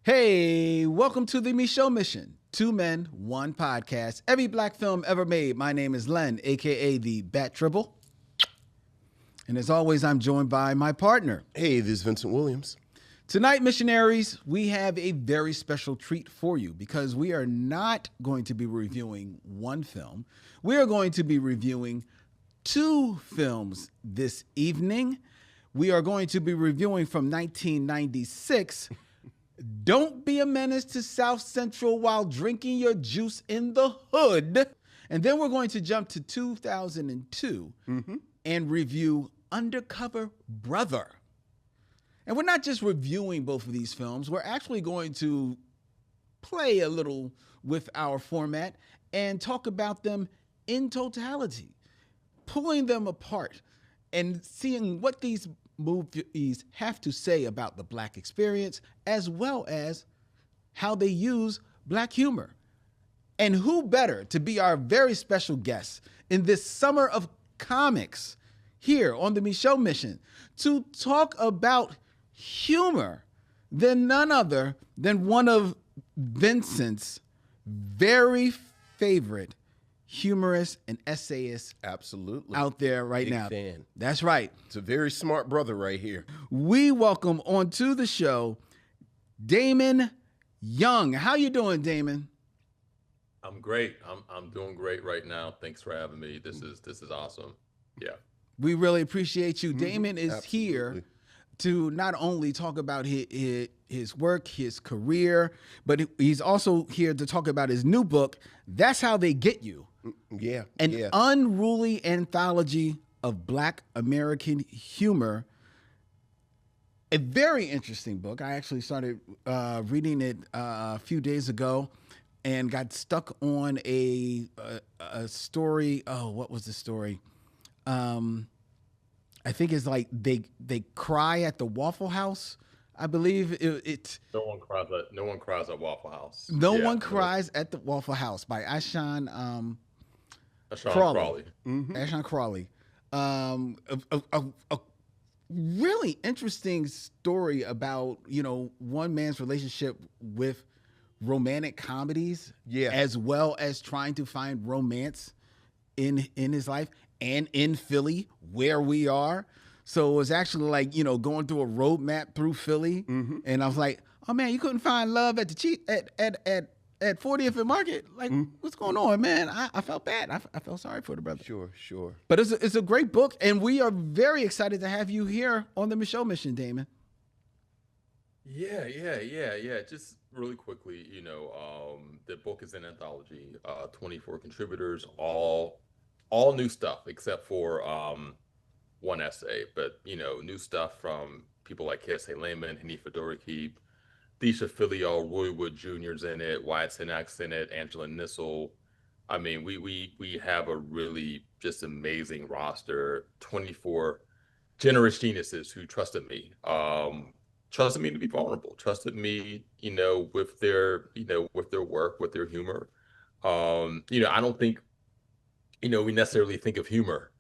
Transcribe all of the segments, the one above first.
Hey, welcome to the Micheaux Mission. 2 men, 1 podcast. Every black film ever made. My name is Len, a.k.a. the Bat Tribble. And as always, I'm joined by my partner. Hey, this is Vincent Williams. Tonight, missionaries, we have a very special treat for you because we are not going to be reviewing one film. We are going to be reviewing 2 films this evening. We are going to be reviewing from 1996, Don't Be a Menace to South Central While Drinking Your Juice in the Hood. And then we're going to jump to 2002 and review Undercover Brother. And we're not just reviewing both of these films. We're actually going to play a little with our format and talk about them in totality, pulling them apart and seeing what these movies have to say about the black experience, as well as how they use black humor. And who better to be our very special guest in this summer of comics here on the Micheaux Mission to talk about humor than none other than one of Vincent's very favorite humorists and essayists Absolutely. out there right Big now. fan. That's right. It's a very smart brother right here. We welcome onto the show Damon Young. How you doing, Damon? I'm great. I'm doing great right now. Thanks for having me. This is awesome. Yeah. We really appreciate you. Damon is Absolutely. here to not only talk about his work, his career, but he's also here to talk about his new book, That's How They Get You. Yeah. An unruly anthology of Black American humor. A very interesting book. I actually started reading it a few days ago and got stuck on a story. Oh, what was the story? I think it's like they cry at the Waffle House. I believe it. No one cries at Waffle House. No one cries at the Waffle House by Aunjanue Crawley. Aunjanue Crawley. A really interesting story about, one man's relationship with romantic comedies, as well as trying to find romance in his life and in Philly, where we are. So it was actually like, going through a road map through Philly. And I was like, oh man, you couldn't find love at the at 40th and Market. Like, what's going on, man? I felt bad. I felt sorry for the brother. Sure. But it's a great book, and we are very excited to have you here on the Micheaux Mission, Damon. Yeah. Just really quickly, the book is an anthology, 24 contributors, all new stuff except for one essay, but new stuff from people like K.S.A. Lehman, Hanifa Dorikheep, Deisha Filio, Roy Wood Jr.'s in it, Wyatt Sinak's in it, Angela Nissel. I mean, we have a really just amazing roster, 24 generous geniuses who trusted me to be vulnerable, trusted me, with their work, with their humor. I don't think, we necessarily think of humor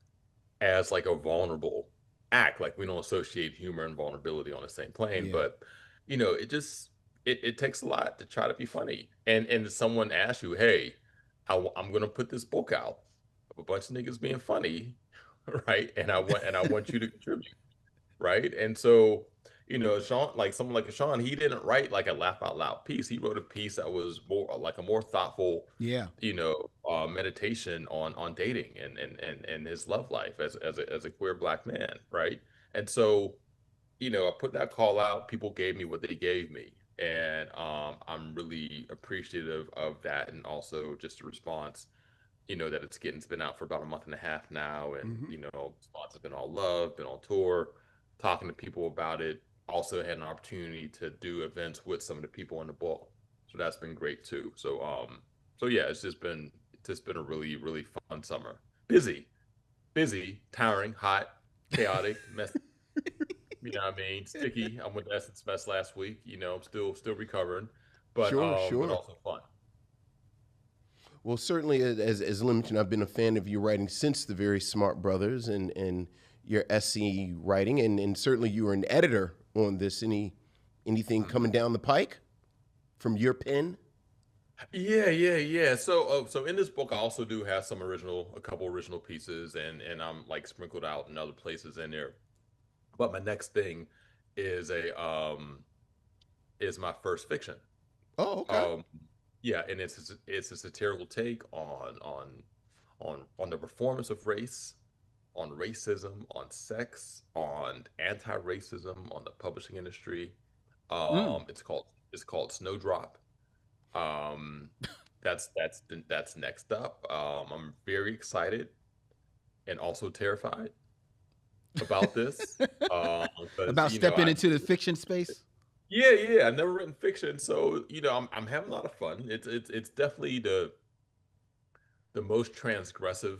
as like a vulnerable act. Like, we don't associate humor and vulnerability on the same plane, but it takes a lot to try to be funny. And someone asks you, hey, I'm going to put this book out of a bunch of niggas being funny, right? And I want you to contribute, right? And so, Sean, like someone like Sean, he didn't write like a laugh out loud piece. He wrote a piece that was more thoughtful, meditation on dating and his love life as a queer Black man, right? And so, I put that call out. People gave me what they gave me, and I'm really appreciative of that, and also just a response. That it's been out for about a month and a half now, and response has been all love, been on tour, talking to people about it. Also had an opportunity to do events with some of the people in the book, so that's been great too. So yeah, it's just been a really, really fun summer. Busy, tiring, hot, chaotic, messy. You know what I mean? Sticky. I went to Essence Fest last week. I'm still recovering, but Sure. but also fun. Well, certainly, as Lynn mentioned, I've been a fan of your writing since the Very Smart Brothers and your essay writing, and certainly you were an editor on this. Anything coming down the pike? from your pen? Yeah. So in this book, I also do have a couple original pieces, and I'm like sprinkled out in other places in there. But my next thing is a is my first fiction. Oh, okay. Um, yeah, and it's a satirical take on the performance of race, on racism, on sex, on anti-racism, on the publishing industry. Mm. It's called Snowdrop. Um, that's next up. I'm very excited and also terrified about this. Because About stepping into the fiction space. yeah, I've never written fiction, so I'm having a lot of fun. It's definitely the most transgressive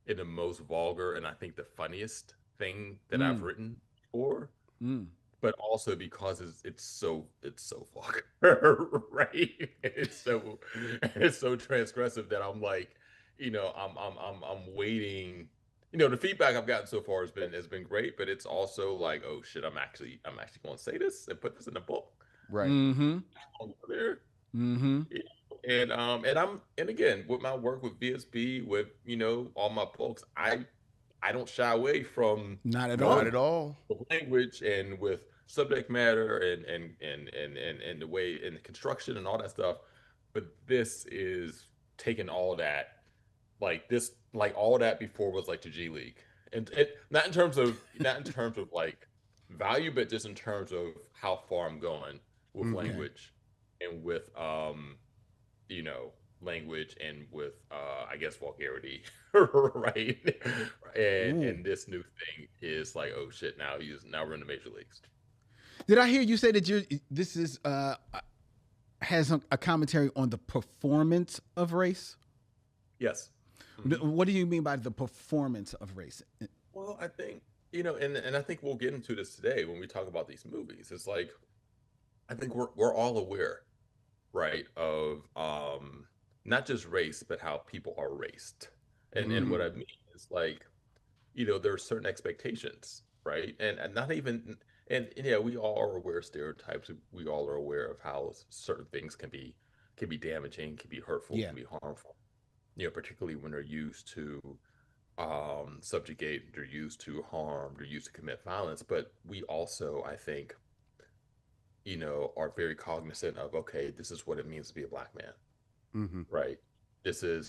and the most vulgar, and I think the funniest thing that I've Mm. written before. Mm. But also because it's so vulgar, right? It's so transgressive that I'm like, I'm waiting. The feedback I've gotten so far has been great, but it's also like, oh shit, I'm actually going to say this and put this in a book Right. Mm-hmm. over there. Mm-hmm. And again, with my work with VSB, with all my books, I don't shy away from Not at Not all. at all. language and with subject matter and the way and the construction and all that stuff. But this is taking all that, like all that before was like the G League, and it not in terms of like value, but just in terms of how far I'm going with Okay. language and with you know language and with I guess vulgarity, right? Ooh. And this new thing is like, oh shit, now we're in the major leagues. Did I hear you say that this is has a commentary on the performance of race? Yes. Mhm. What do you mean by the performance of race? Well, I think and I think we'll get into this today when we talk about these movies. It's like I think we're all aware, right, of not just race, but how people are raced. And Mm-hmm. what I mean is like, there are certain expectations, right? And not even and yeah, we all are aware of stereotypes. We all are aware of how certain things can be damaging, can be hurtful, Yeah. can be harmful. Particularly when they're used to subjugate, they're used to harm, they're used to commit violence. But we also, I think, are very cognizant of, okay, this is what it means to be a black man, Mm-hmm. right? These are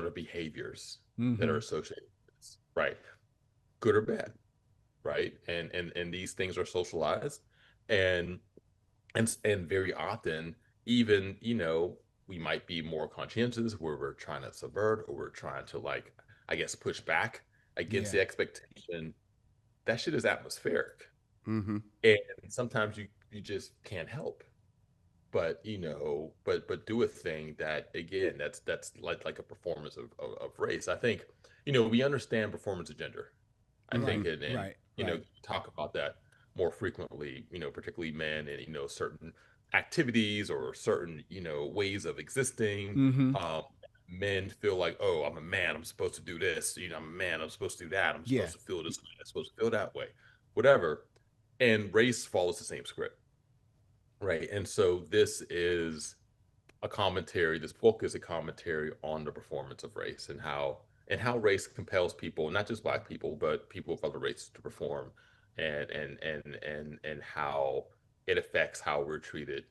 the behaviors that Mm-hmm. are associated with this, right? Good or bad, right? And these things are socialized, and and very often, even we might be more conscientious where we're trying to subvert or we're trying to like, I guess, push back against Yeah. the expectation. That shit is atmospheric, Mm-hmm. and sometimes you just can't help but but do a thing that, again, that's like a performance of race. I think we understand performance of gender. I Mm-hmm. think, Right. and Right. Right. talk about that more frequently, particularly men, and certain activities or certain ways of existing. Mm-hmm. um Men feel like, oh, I'm a man, I'm supposed to do this, I'm a man, I'm supposed to do that, I'm Yeah. supposed to feel this way, I'm supposed to feel that way, whatever. And race follows the same script, right? And so this book is a commentary on the performance of race, and how race compels people, not just black people, but people of other races, to perform, and how it affects how we're treated,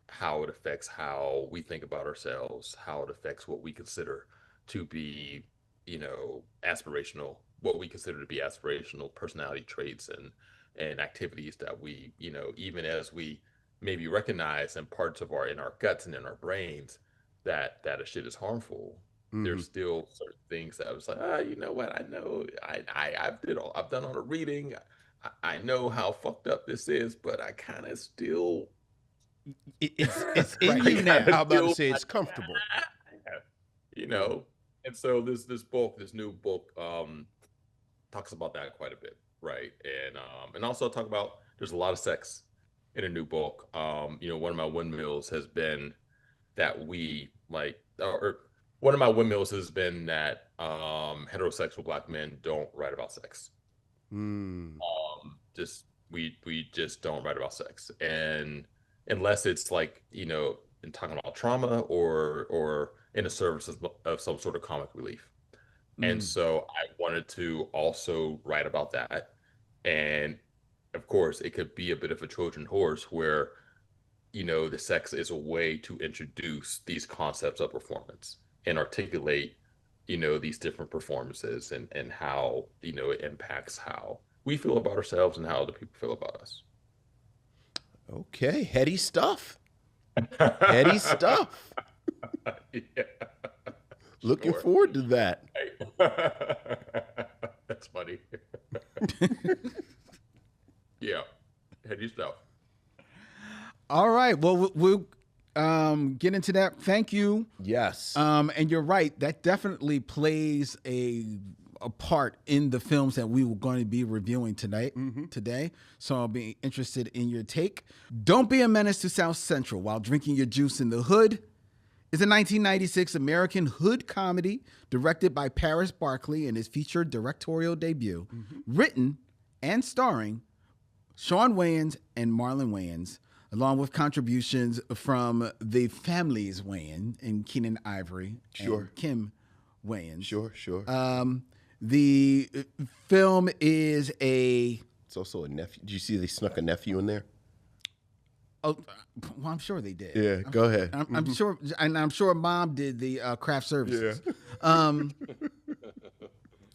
how it affects how we think about ourselves, how it affects what we consider to be, aspirational, what we consider to be aspirational personality traits and activities that we, even as we maybe recognize in parts of in our guts and in our brains that a shit is harmful. Mm-hmm. There's still certain things that I was like, you know what? I know I've done all the reading. I know how fucked up this is, but I kind of still It's in Right. I you kind now. of I'm about to feel say it's like, comfortable. ah, you Yeah. know. And so this new book, talks about that quite a bit, right? And also talk about, there's a lot of sex in a new book. One of my windmills has been that we like, or one of my windmills has been that heterosexual black men don't write about sex. Mm. Just we just don't write about sex, and unless it's like, in talking about trauma or in a service of some sort of comic relief. And Mm. so I wanted to also write about that. And of course, it could be a bit of a Trojan horse where, the sex is a way to introduce these concepts of performance and articulate, these different performances and how, it impacts how we feel about ourselves and how other people feel about us. Okay, heady stuff. Heady stuff. Yeah, Looking sure. forward to that. That's funny. Yeah, heady stuff. All right. Well, we'll get into that. Thank you. Yes. And you're right. That definitely plays a part in the films that we were going to be reviewing today. So I'll be interested in your take. Don't Be a Menace to South Central While Drinking Your Juice in the Hood is a 1996 American hood comedy directed by Paris Barkley in his featured directorial debut, written and starring Shawn Wayans and Marlon Wayans, along with contributions from the families Wayans and Keenan Ivory and Kim Wayans. Sure. The film is It's also a nephew. Did you see they snuck a nephew in there? Oh, well, I'm sure they did. Yeah, go ahead. I'm sure, and I'm sure Mom did the craft services. Yeah.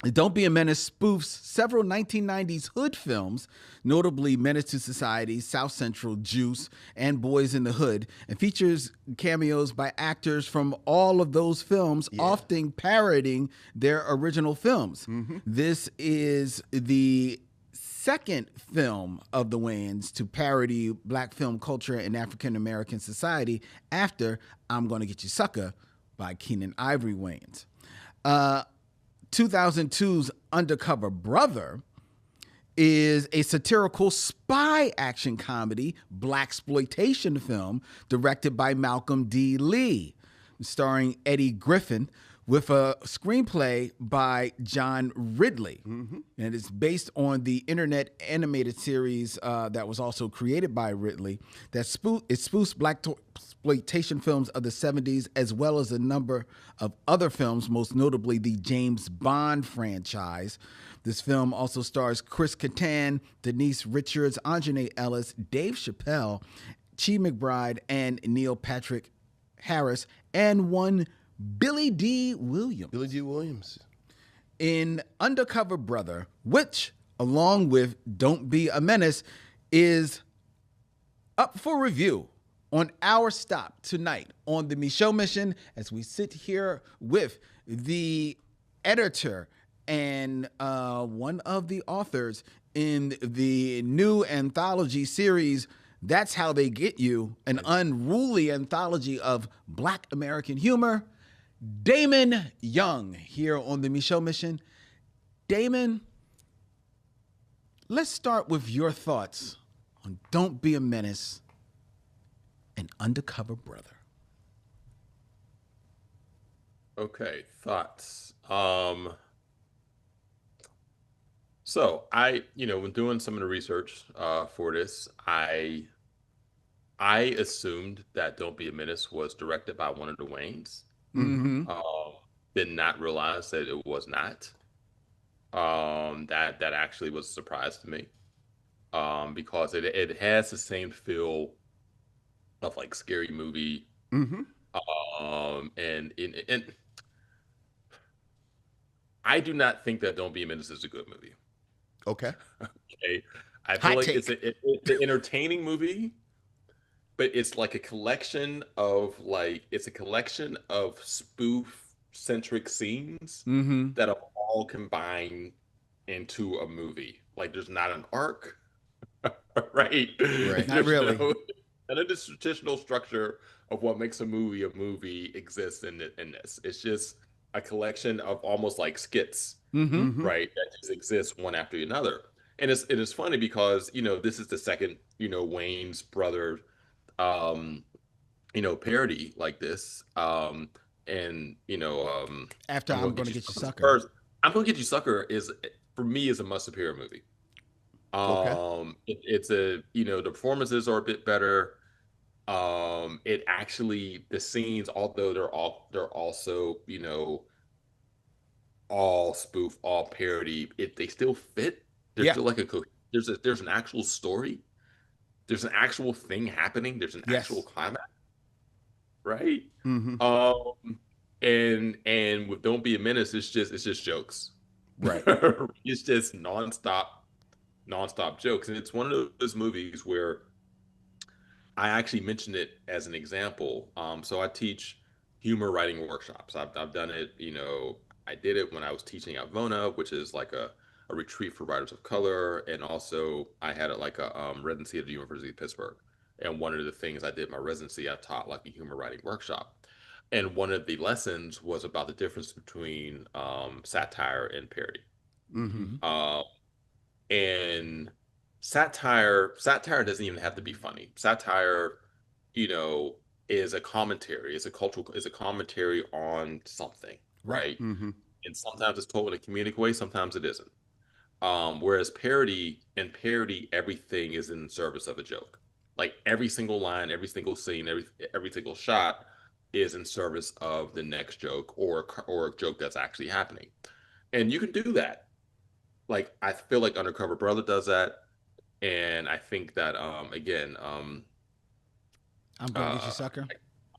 Don't Be a Menace spoofs several 1990s hood films, notably Menace to Society, South Central, Juice, and Boys in the Hood, and features cameos by actors from all of those films, often parodying their original films. This is the second film of the Wayans to parody black film culture and African American society after I'm Gonna Get You Sucker by Keenan Ivory Wayans. 2002's Undercover Brother is a satirical spy action comedy blaxploitation film directed by Malcolm D. Lee, starring Eddie Griffin, with a screenplay by John Ridley. And it's based on the internet animated series that was also created by Ridley that spoofs black exploitation films of the 70s, as well as a number of other films, most notably the James Bond franchise. This film also stars Chris Kattan, Denise Richards, Aunjanue Ellis, Dave Chappelle, Chi McBride, and Neil Patrick Harris, and one Billy D. Williams. In Undercover Brother, which, along with Don't Be a Menace, is up for review on our stop tonight on the Micheaux Mission, as we sit here with the editor and one of the authors in the new anthology series, That's How They Get You, an unruly anthology of Black American humor, Damon Young, here on the Micheaux Mission. Damon, let's start with your thoughts on Don't Be a Menace and Undercover Brother. Okay, thoughts. So when doing some of the research for this, I assumed that Don't Be a Menace was directed by one of the Wayans. Did not realize that it was not. That actually was a surprise to me. Because it has the same feel of like scary movie. And I do not think that Don't Be a Menace is a good movie. Okay. Okay. I feel like it's an entertaining movie, but it's like a collection of spoof-centric scenes that are all combined into a movie. Like there's not an arc, right? Not really. None of the traditional structure of what makes a movie exists in this. It's just a collection of almost like skits, right? That just exists one after another. And it is funny because, this is the second, Wayne's brother, parody like this. After I'm Gonna Get You Sucker. First, I'm Gonna Get You Sucker for me, is a much superior movie. Okay. The performances are a bit better. It actually, the scenes, although they're also, all spoof, all parody, they still fit. There's Yeah. still like there's an actual story. There's an actual thing happening. There's an actual Yes. climax, right? Mm-hmm. And with Don't Be a Menace, it's just jokes. Right. It's just nonstop jokes. And it's one of those movies where I actually mentioned it as an example. So I teach humor writing workshops. I've done it, I did it when I was teaching at Vona, which is like a retreat for writers of color. And also I had it like a residency at the University of Pittsburgh. And one of the things I did in my residency, I taught like a humor writing workshop. And one of the lessons was about the difference between satire and parody. Mm-hmm. And satire doesn't even have to be funny. Satire, is a commentary, is a commentary on something, right? Mm-hmm. And sometimes it's told in a comedic way, sometimes it isn't. Whereas parody, everything is in service of a joke. Like every single line, every single scene, every single shot is in service of the next joke or a joke that's actually happening. And you can do that. Like I feel like Undercover Brother does that, and I think that again, I'm gonna get you, sucker.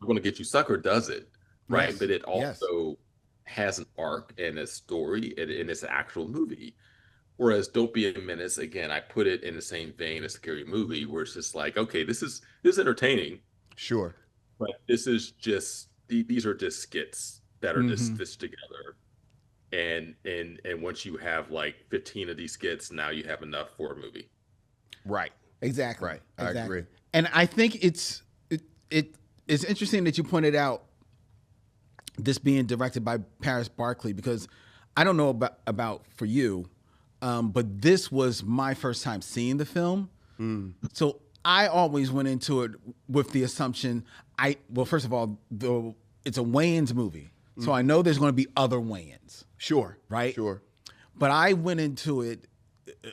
I'm gonna get you, sucker does it, right? Yes. But it Yes. also has an arc and a story, and it's an actual movie. Whereas Don't Be a Menace, again, I put it in the same vein as Scary Movie, where it's just like, okay, this is entertaining, Sure. but this is just these are just skits that are just Mhm. stitched together. And once you have like 15 of these skits, now you have enough for a movie. Right. Exactly. Right. I Exactly. agree. And I think it's interesting that you pointed out this being directed by Paris Barkley, because I don't know about for you, but this was my first time seeing the film. So I always went into it with the assumption first of all, it's a Wayans movie, so I know there's going to be other Wayans. Sure. Right? Sure. But I went into it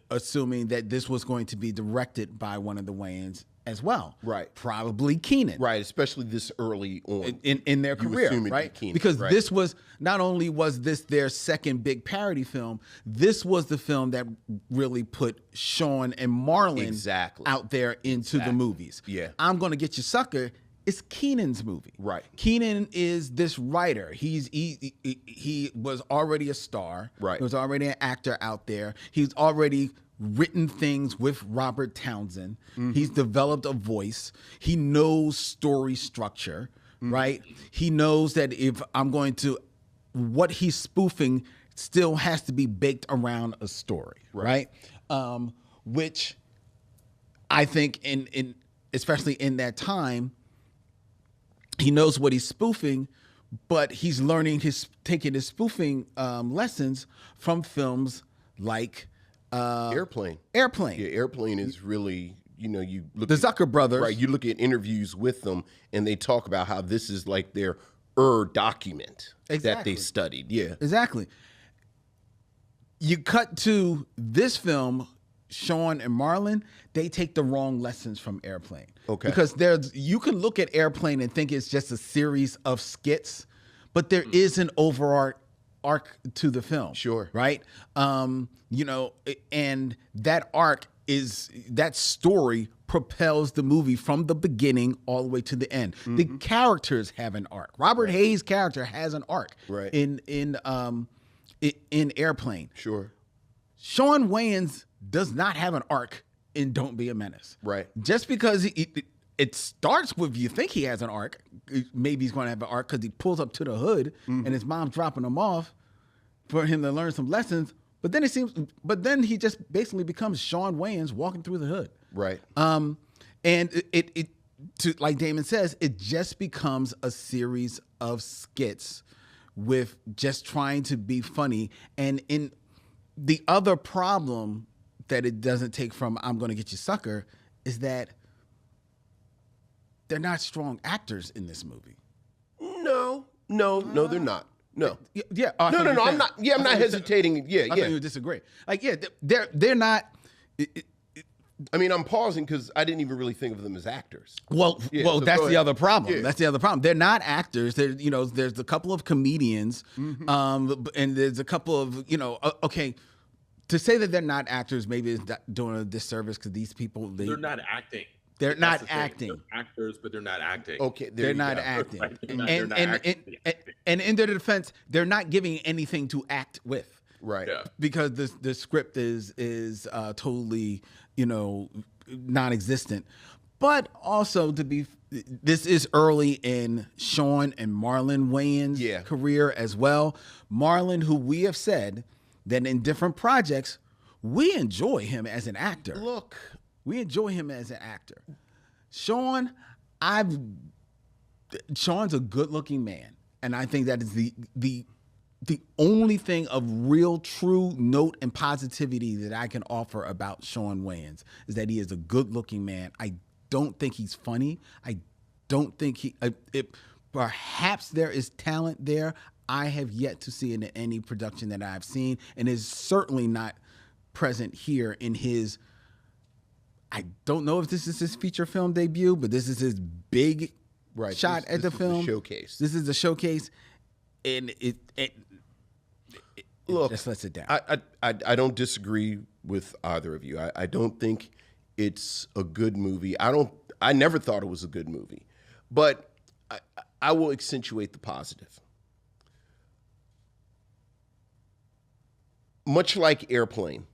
assuming that this was going to be directed by one of the Wayans as well. Right. Probably Keenan. Right. Especially this early on In their You career, assume it'd be right? Keenan, Because right. this was, not only was this their second big parody film, this was the film that really put Sean and Marlon Exactly. out there into the movies. Yeah. I'm Gonna Get You, Sucker. It's Keenan's movie. Right. Keenan is this writer. He was already a star. Right. He was already an actor out there. He's already written things with Robert Townsend. He's developed a voice. He knows story structure, right? He knows that if I'm going to, what he's spoofing still has to be baked around a story, right? Which I think in especially in that time, he knows what he's spoofing, but he's taking his spoofing lessons from films like Airplane. Airplane. Yeah, Airplane is really, you look The at, Zucker brothers. right, you look at interviews with them and they talk about how this is like their document that Exactly. they studied. Yeah. Exactly. You cut to this film, Sean and Marlon, they take the wrong lessons from Airplane. Okay. Because you can look at Airplane and think it's just a series of skits, but there is an overarch arc to the film. Sure. Right? And that arc that story propels the movie from the beginning all the way to the end. The characters have an arc. Robert Hayes' character has an arc. Right. In Airplane. Sure. Sean Wayans does not have an arc in Don't Be a Menace. Right. Just because it starts with you think he has an arc, maybe he's going to have an arc because he pulls up to the hood and his mom's dropping him off for him to learn some lessons. But then he just basically becomes Sean Wayans walking through the hood. Right. And it like Damon says, it just becomes a series of skits with just trying to be funny. And in the other problem that it doesn't take from I'm Gonna Get You, Sucker is that they're not strong actors in this movie. No, they're not. No. Yeah. Oh, I thought you No. were I'm not. Yeah, I'm not hesitating. Yeah, I thought you would disagree. Like, yeah, they're not. I mean, I'm pausing because I didn't even really think of them as actors. Well, Yeah, well, so that's go the ahead. other problem. Yeah. That's the other problem. They're not actors. They're, there's a couple of comedians, and there's a couple of, okay. To say that they're not actors maybe is doing a disservice because these people They're not acting. They're That's not the thing. acting. They're actors, but they're not acting. Okay, They're not acting. Right. They're And, not and, actually and, acting. and in their defense, they're not giving anything to act with. Right. Yeah. Because the script is totally, non-existent. But also this is early in Sean and Marlon Wayans' career as well. Marlon, who we have said that in different projects, we enjoy him as an actor. Look, we enjoy him as an actor. Sean, Sean's a good-looking man, and I think that is the only thing of real, true note and positivity that I can offer about Sean Wayans is that he is a good-looking man. I don't think he's funny. I don't think perhaps there is talent there. I have yet to see it in any production that I've seen, and is certainly not present here in his. I don't know if this is his feature film debut, but this is his big shot at the film. Showcase. This is a showcase, and it look, just lets it down. I don't disagree with either of you. I don't think it's a good movie. I never thought it was a good movie, but I will accentuate the positive. Much like Airplane,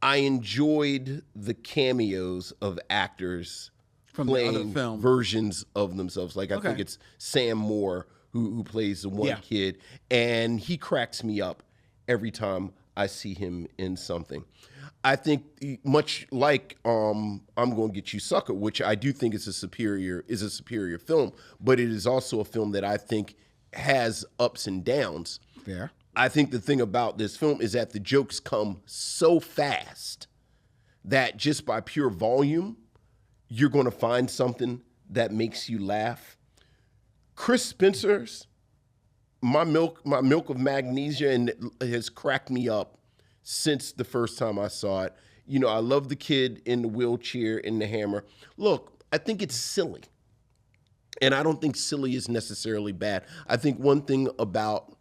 I enjoyed the cameos of actors From the other playing film. versions of themselves. Like, I Okay. think it's Sam Moore who plays the one Yeah. kid, and he cracks me up every time I see him in something. I think much like I'm Gonna Get You Sucker, which I do think is a superior film, but it is also a film that I think has ups and downs. Fair. I think the thing about this film is that the jokes come so fast that just by pure volume, you're going to find something that makes you laugh. Chris Spencer's My Milk of Magnesia and has cracked me up since the first time I saw it. I love the kid in the wheelchair in the hammer. Look, I think it's silly. And I don't think silly is necessarily bad. I think one thing about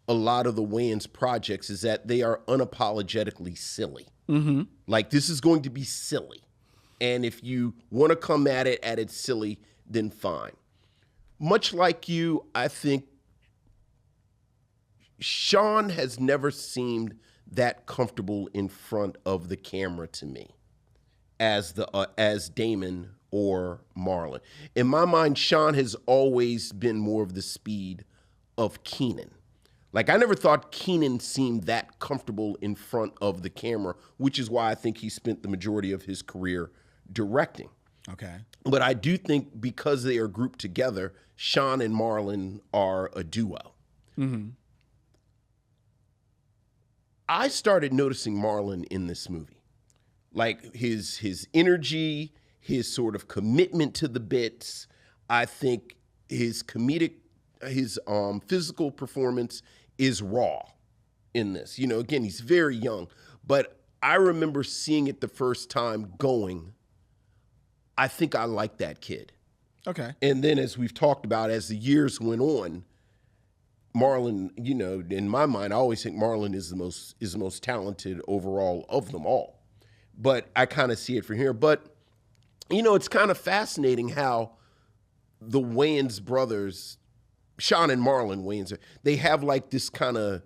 a lot of the Wayans projects is that they are unapologetically silly. Mm-hmm. Like, this is going to be silly. And if you want to come at it silly, then fine. Much like you, I think Sean has never seemed that comfortable in front of the camera to me as Damon or Marlon. In my mind, Sean has always been more of the speed of Keenan. Like, I never thought Keenan seemed that comfortable in front of the camera, which is why I think he spent the majority of his career directing. Okay. But I do think because they are grouped together, Sean and Marlon are a duo. Mm-hmm. I started noticing Marlon in this movie. Like, his energy, his sort of commitment to the bits. I think his physical performance is raw in this. Again, he's very young, but I remember seeing it the first time going, I think I like that kid. Okay. And then, as we've talked about, as the years went on, Marlon, in my mind, I always think Marlon is the most talented overall of them all. But I kind of see it from here. But, it's kind of fascinating how the Wayans brothers, Sean and Marlon Wayans, they have like this kind of,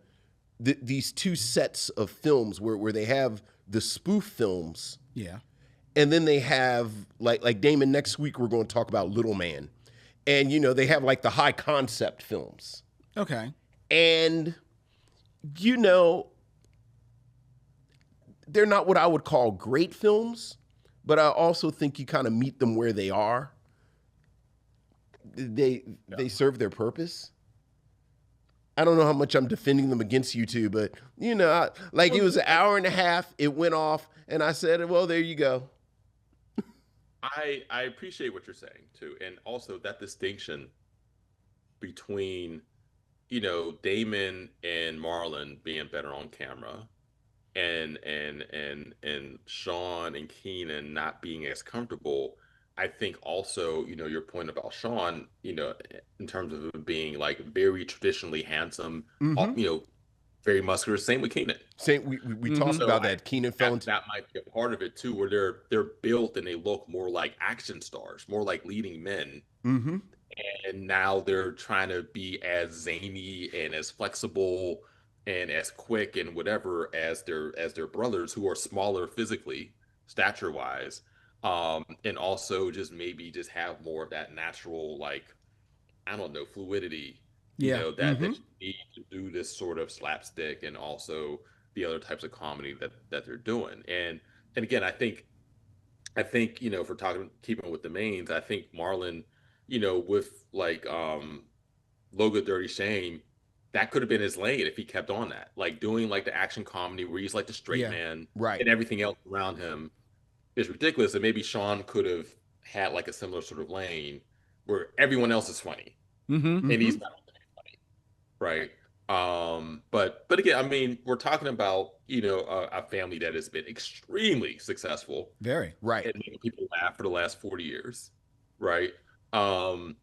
these two sets of films where they have the spoof films. Yeah. And then they have, like Damon, next week we're going to talk about Little Man. And, they have like the high concept films. Okay. And, they're not what I would call great films, but I also think you kind of meet them where they are. They serve their purpose. I don't know how much I'm defending them against you two, but, it was an hour and a half. It went off, and I said, well, there you go. I appreciate what you're saying too, and also that distinction between Damon and Marlon being better on camera, and Sean and Keenan not being as comfortable. I think also, your point about Sean, in terms of him being like very traditionally handsome, Mm-hmm. very muscular. Same with Keenan. Same. We talked So about that. Keenan fell into. that might be a part of it too, where they're built and they look more like action stars, more like leading men. Mm-hmm. And now they're trying to be as zany and as flexible and as quick and whatever as their brothers who are smaller physically, stature wise, and also just maybe just have more of that natural, like, I don't know, fluidity, Yeah. that you need to do this sort of slapstick and also the other types of comedy that they're doing. And again, I think, if we're talking keeping with the mains, I think Marlon, with like Logo Dirty Shame, that could have been his lane if he kept on that. Like doing like the action comedy where he's like the straight Yeah. man Right. and everything else around him is ridiculous. And maybe Sean could have had like a similar sort of lane where everyone else is funny Mm-hmm. and he's Mm-hmm. not funny, right? But again, I mean, we're talking about, a family that has been extremely successful Very. Right. and making people laugh for the last 40 years, right? Um,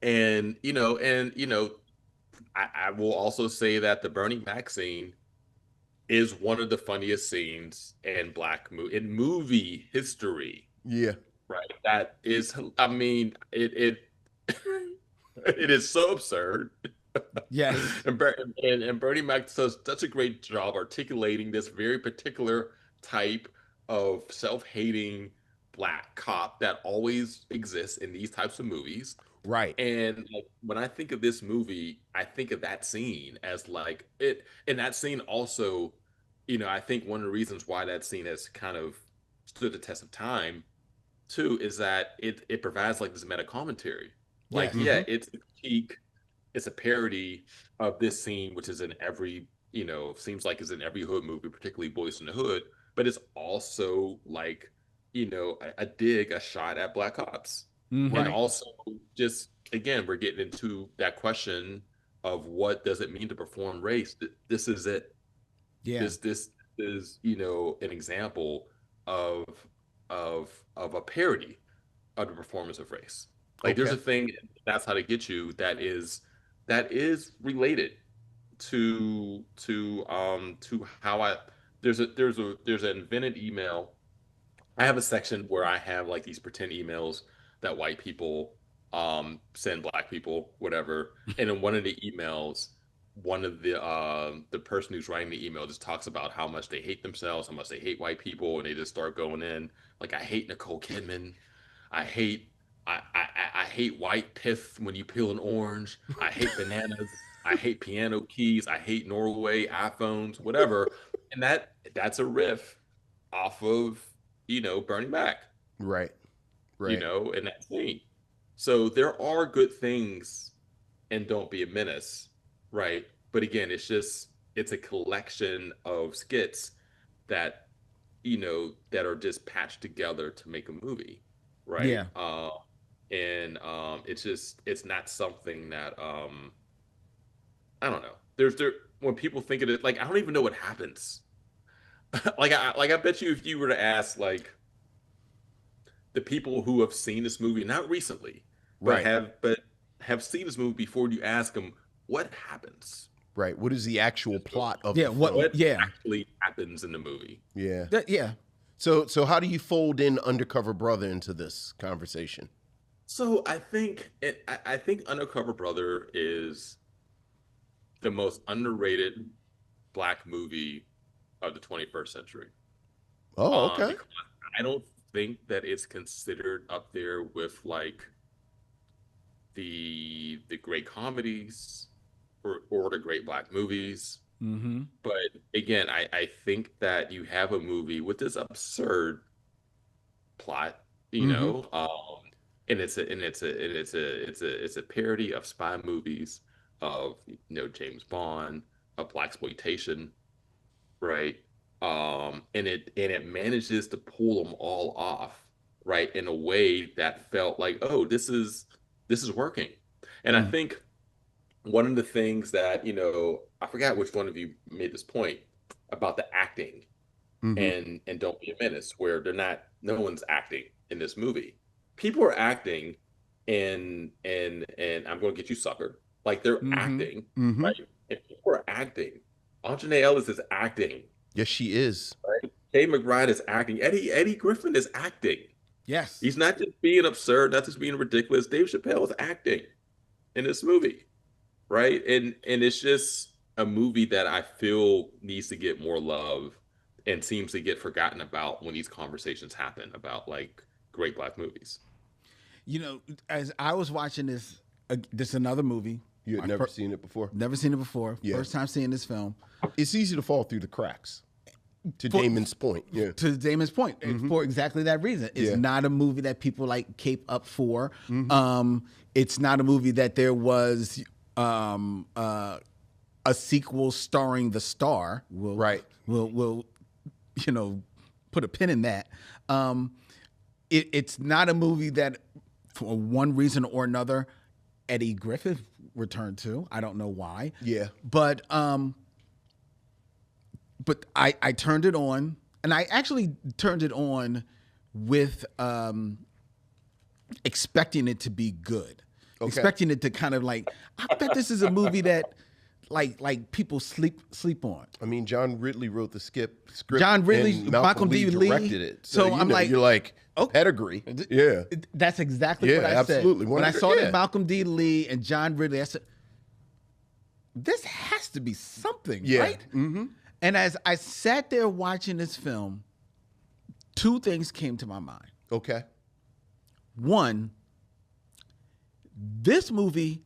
and I will also say that the Bernie Mac scene is one of the funniest scenes in movie history, Yeah. right? That is, I mean, it it is so absurd. Yes. And Bernie Mac does such a great job articulating this very particular type of self-hating black cop that always exists in these types of movies. Right. And like when I think of this movie, I think of that scene as like it, and that scene also, I think one of the reasons why that scene has kind of stood the test of time too is that it provides like this meta commentary. Like, Yes. yeah, Mm-hmm. it's a critique, it's a parody of this scene, which is in every, seems like is in every hood movie, particularly Boys in the Hood, but it's also like, a dig, a shot at black cops. And Mm-hmm. Right. also just again, we're getting into that question of what does it mean to perform race? This is it. Yeah. This is, an example of of a parody of the performance of race. Like there's Okay. a thing that's how to get you that is related to how I there's an invented email. I have a section where I have like these pretend emails that white people send black people, whatever. And in one of the emails, one of the person who's writing the email just talks about how much they hate themselves, how much they hate white people, and they just start going in like, I hate Nicole Kidman, I hate I hate white pith when you peel an orange, I hate bananas, I hate piano keys, I hate Norway, iPhones, whatever. And that's a riff off of, Bernie Mac, Right. Right. in that scene. So there are good things and Don't Be a Menace, right? But again, it's a collection of skits that, that are just patched together to make a movie, right? Yeah. And it's not something that I don't know. There when people think of it, like I don't even know what happens. like I bet you if you were to ask like the people who have seen this movie, not recently, but Right. have seen this movie before, you ask them what happens, Right. What is the actual plot of Yeah. the film? what Yeah. actually happens in the movie. Yeah. Yeah. So how do you fold in Undercover Brother into this conversation? So I think Undercover Brother is the most underrated black movie of the 21st century. Oh, okay. Because I don't think that it's considered up there with like the great comedies or the great black movies. Mm-hmm. But again, I think that you have a movie with this absurd plot, Mm-hmm. and it's a parody of spy movies, of James Bond, of black exploitation, right? And it manages to pull them all off, right, in a way that felt like, oh, this is working. And I Mm. think one of the things that, I forgot which one of you made this point, about the acting and Don't Be a Menace, where no one's acting in this movie. People are acting and I'm gonna get you sucker. Like they're acting, right? And people are acting. Aunjanue Ellis is acting. Yes, she is. Right? Kay McBride is acting. Eddie Griffin is acting. Yes. He's not just being absurd, not just being ridiculous. Dave Chappelle is acting in this movie, right? And it's just a movie that I feel needs to get more love and seems to get forgotten about when these conversations happen about like great Black movies. You know, as I was watching this another movie. You had never seen it before? Never seen it before. Yeah. First time seeing this film. It's easy to fall through the cracks. To Damon's point. Yeah. To Damon's point. For exactly that reason. It's not a movie that people like cape up for. It's not a movie that there was a sequel starring the star. We'll you know, put a pin in that. It's not a movie that, for one reason or another, Eddie Griffin returned to. I don't know why. Yeah. But I turned it on, and I actually turned it on with expecting it to be good. Okay. Expecting it to kind of like, I bet this is a movie that like people sleep on. I mean, John Ridley wrote the script. John Ridley, and Malcolm D. Lee directed it. So I'm like, you're like, pedigree. Yeah. That's exactly what I said. Absolutely. When I saw that Malcolm D. Lee and John Ridley, I said, this has to be something, right? And as I sat there watching this film, two things came to my mind. Okay. One, this movie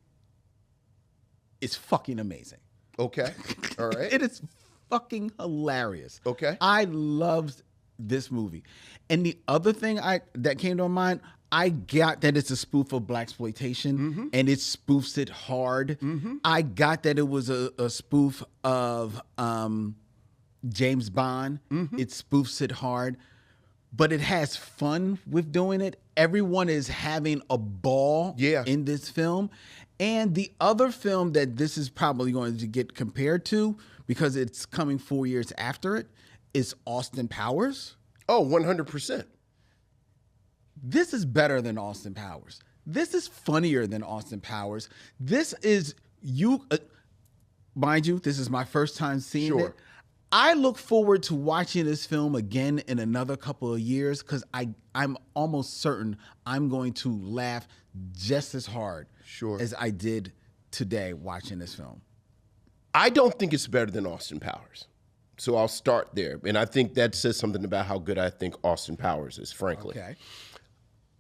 is fucking amazing. Okay. All right. It is fucking hilarious. Okay. I loved this movie. And the other thing that came to my mind, I got that it's a spoof of blaxploitation and it spoofs it hard. I got that it was a spoof of James Bond. It spoofs it hard. But it has fun with doing it. Everyone is having a ball in this film. And the other film that this is probably going to get compared to, because it's coming 4 years after it, is Austin Powers. Oh, 100%. This is better than Austin Powers. This is funnier than Austin Powers. This is, mind you, this is my first time seeing it. I look forward to watching this film again in another couple of years because I'm almost certain I'm going to laugh just as hard as I did today watching this film. I don't think it's better than Austin Powers. So I'll start there. And I think that says something about how good I think Austin Powers is, frankly. Okay.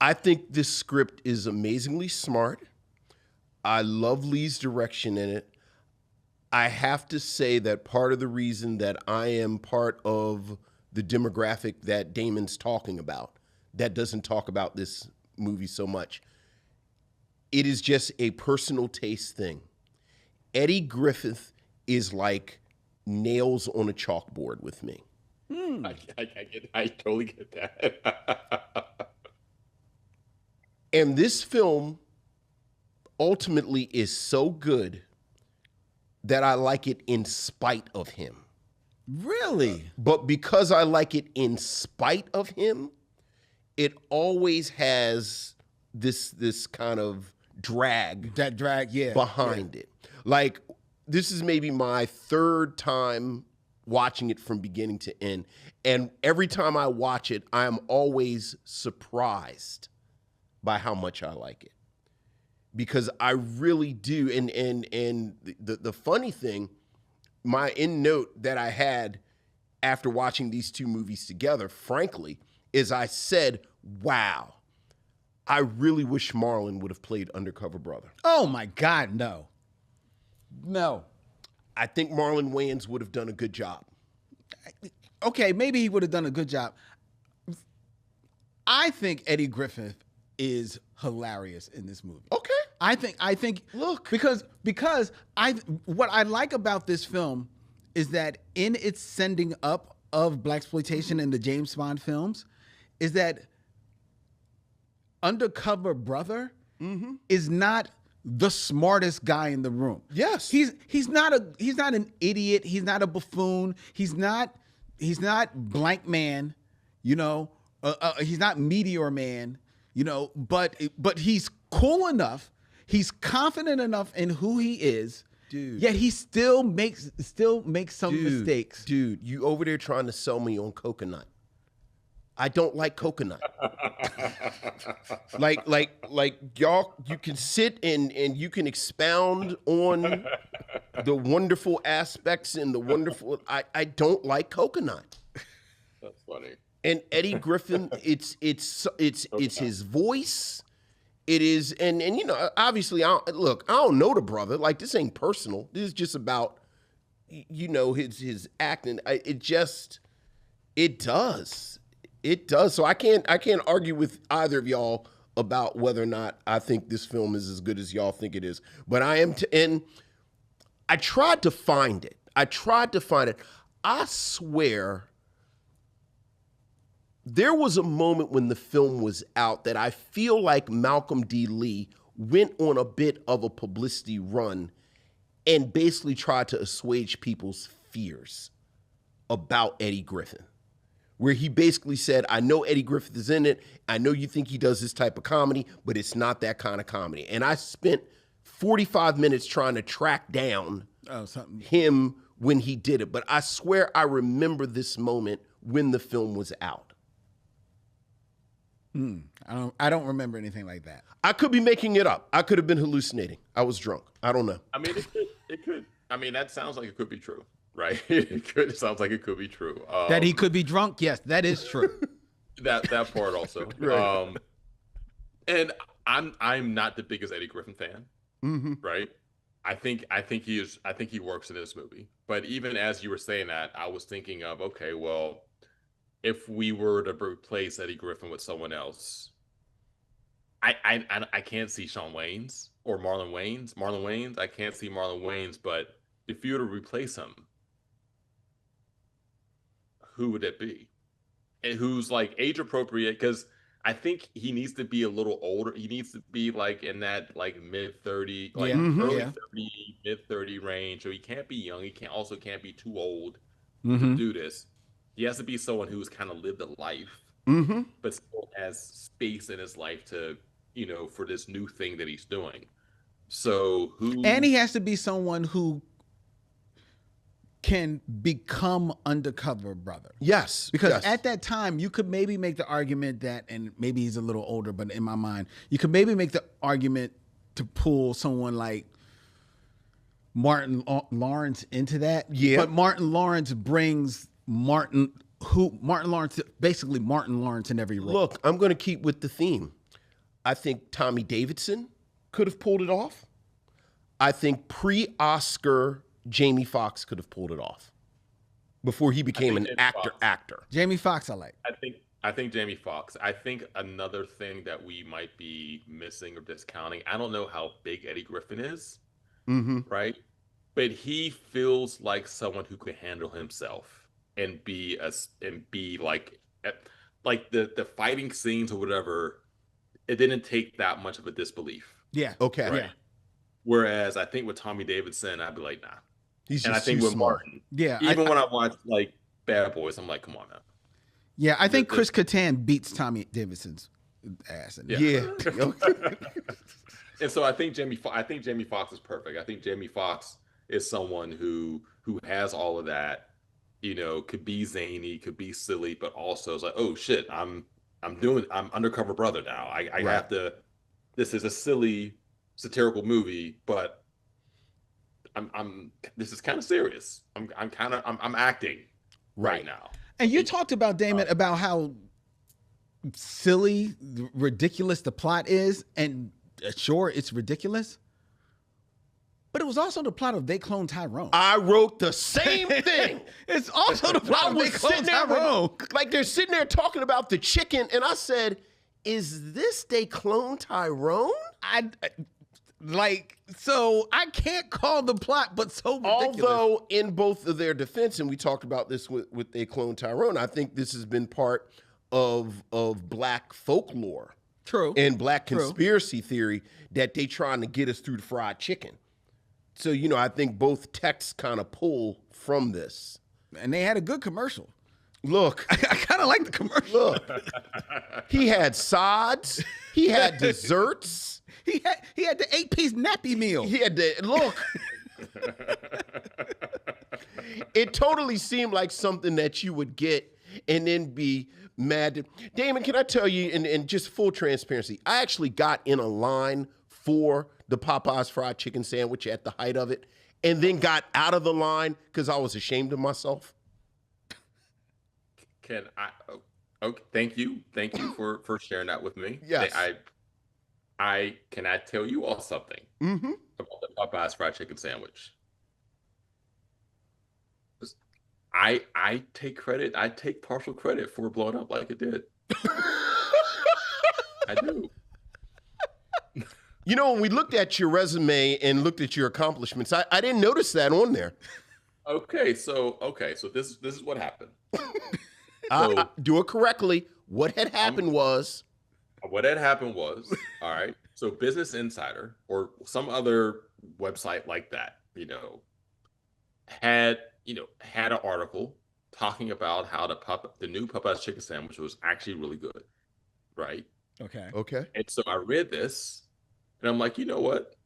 I think this script is amazingly smart. I love Lee's direction in it. I have to say that part of the reason that I am part of the demographic that Damon's talking about, that doesn't talk about this movie so much, it is just a personal taste thing. Eddie Griffin is like nails on a chalkboard with me. I totally get that. And this film ultimately is so good that I like it in spite of him. Really? But because I like it in spite of him, it always has this kind of drag. That drag, behind it. Like, this is maybe my third time watching it from beginning to end. And every time I watch it, I am always surprised by how much I like it. Because I really do. And the funny thing, my end note that I had after watching these two movies together, frankly, is I said, wow, I really wish Marlon would have played Undercover Brother. Oh my God, no. No. I think Marlon Wayans would have done a good job. Okay, maybe he would have done a good job. I think Eddie Griffin is hilarious in this movie. Okay. I think look, because what I like about this film is that in its sending up of blaxploitation in the James Bond films is that Undercover Brother is not the smartest guy in the room. Yes. He's not an idiot. He's not a buffoon. He's not Blank Man, you know. He's not Meteor Man, you know. But he's cool enough. He's confident enough in who he is. Dude. Yet he still makes some mistakes. Dude, you over there trying to sell me on coconut. I don't like coconut. like y'all, you can sit and you can expound on the wonderful aspects and the wonderful. I don't like coconut. That's funny. And Eddie Griffin, it's his voice. It is, and you know, obviously, I don't know the brother. Like, this ain't personal. This is just about, you know, his acting. It does. So I can't argue with either of y'all about whether or not I think this film is as good as y'all think it is. But and I tried to find it. I swear there was a moment when the film was out that I feel like Malcolm D. Lee went on a bit of a publicity run and basically tried to assuage people's fears about Eddie Griffin, where he basically said, I know Eddie Griffin is in it. I know you think he does this type of comedy, but it's not that kind of comedy. And I spent 45 minutes trying to track down him when he did it. But I swear I remember this moment when the film was out. I don't remember anything like that. I could be making it up. I could have been hallucinating. I was drunk. I don't know. I mean, it could. I mean, that sounds like it could be true, right? It sounds like it could be true. That he could be drunk? Yes, that is true. that part also. Right. And I'm not the biggest Eddie Griffin fan, right? I think he works in this movie. But even as you were saying that, I was thinking of, okay, well, if we were to replace Eddie Griffin with someone else, I can't see Shawn Wayans or Marlon Wayans. I can't see Marlon Wayans, but if you were to replace him, who would it be? And who's like age appropriate? Because I think he needs to be a little older. He needs to be like in that like mid 30, like early 30, mid 30 range. So he can't be young. He can't be too old to do this. He has to be someone who's kind of lived a life, but still has space in his life to, you know, for this new thing that he's doing. So and he has to be someone who can become undercover brother. Yes. Because at that time, you could maybe make the argument that, and maybe he's a little older, but in my mind, you could maybe make the argument to pull someone like Martin Lawrence into that. Yeah. But Martin Lawrence brings Martin Lawrence in every role. Look, I'm going to keep with the theme. I think Tommy Davidson could have pulled it off. I think pre-Oscar Jamie Foxx could have pulled it off before he became an actor. Jamie Foxx, I like. I think Jamie Foxx. I think another thing that we might be missing or discounting, I don't know how big Eddie Griffin is, right? But he feels like someone who could handle himself and be like the fighting scenes or whatever. It didn't take that much of a disbelief. Yeah. Okay. Right? Yeah. Whereas I think with Tommy Davidson, I'd be like, nah. He's and just I think too with smart. Martin, even when I watch like Bad Boys, I'm like, come on, man. Yeah, I think Chris Kattan beats Tommy Davidson's ass. Yeah. And so I think Jamie Foxx is perfect. I think Jamie Foxx is someone who has all of that. You know, could be zany, could be silly, but also is like, oh shit, I'm undercover brother now. I have to. This is a silly, satirical movie, but this is kind of serious. I'm acting right now. And you talked about, Damon, about how silly, ridiculous the plot is, and sure, it's ridiculous. But it was also the plot of They Clone Tyrone. I wrote the same thing. It's also the plot of They Clone Tyrone. Like they're sitting there talking about the chicken, and I said, "Is this They Clone Tyrone?" So I can't call the plot, but so ridiculous. Although in both of their defense, and we talked about this with They Clone Tyrone, I think this has been part of Black folklore True. and black True. conspiracy theory that they trying to get us through the fried chicken. So, you know, I think both texts kind of pull from this. And they had a good commercial. Look, I kind of like the commercial. look. He had sides. He had desserts. He had the 8-piece nappy meal. He had the look. It totally seemed like something that you would get and then be mad. Damon, can I tell you, and just full transparency, I actually got in a line for the Popeyes fried chicken sandwich at the height of it, and then got out of the line because I was ashamed of myself. Can I? Okay, thank you for sharing that with me. Yes. I can I tell you all something about the Popeyes fried chicken sandwich. I take credit. I take partial credit for blowing up like it did. I do. You know, when we looked at your resume and looked at your accomplishments, I didn't notice that on there. Okay, so this is what happened. So, Do it correctly. What had happened was, all right. So Business Insider or some other website like that, had an article talking about how the new Popeyes chicken sandwich was actually really good, right? okay. And so I read this, and I'm like, you know what?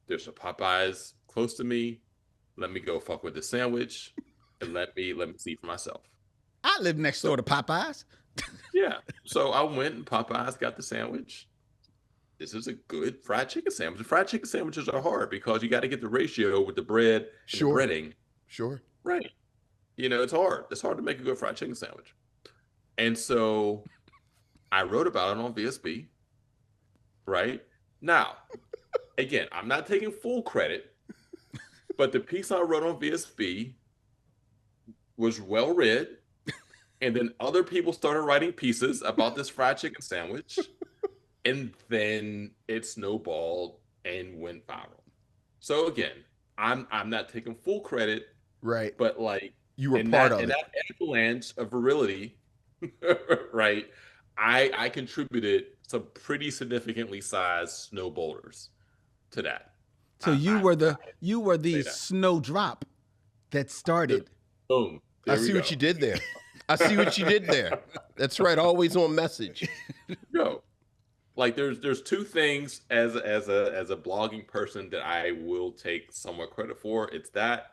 There's a Popeyes close to me. Let me go fuck with the sandwich, and let me see for myself. I live next door to Popeyes. Yeah. So I went and Popeyes got the sandwich. This is a good fried chicken sandwich. The fried chicken sandwiches are hard because you got to get the ratio with the bread and the breading. Sure. Right. It's hard. It's hard to make a good fried chicken sandwich. And so I wrote about it on VSB. Right. Now, again, I'm not taking full credit, but the piece I wrote on VSB was well read. And then other people started writing pieces about this fried chicken sandwich. And then it snowballed and went viral. So again, I'm not taking full credit. Right. But like you were part of it. In that avalanche of virility, right? I contributed some pretty significantly sized snow boulders to that. So you were the snowdrop that started. Boom. I see what you did there. I see what you did there. That's right. Always on message. Yo, like there's two things as a blogging person that I will take somewhat credit for. It's that,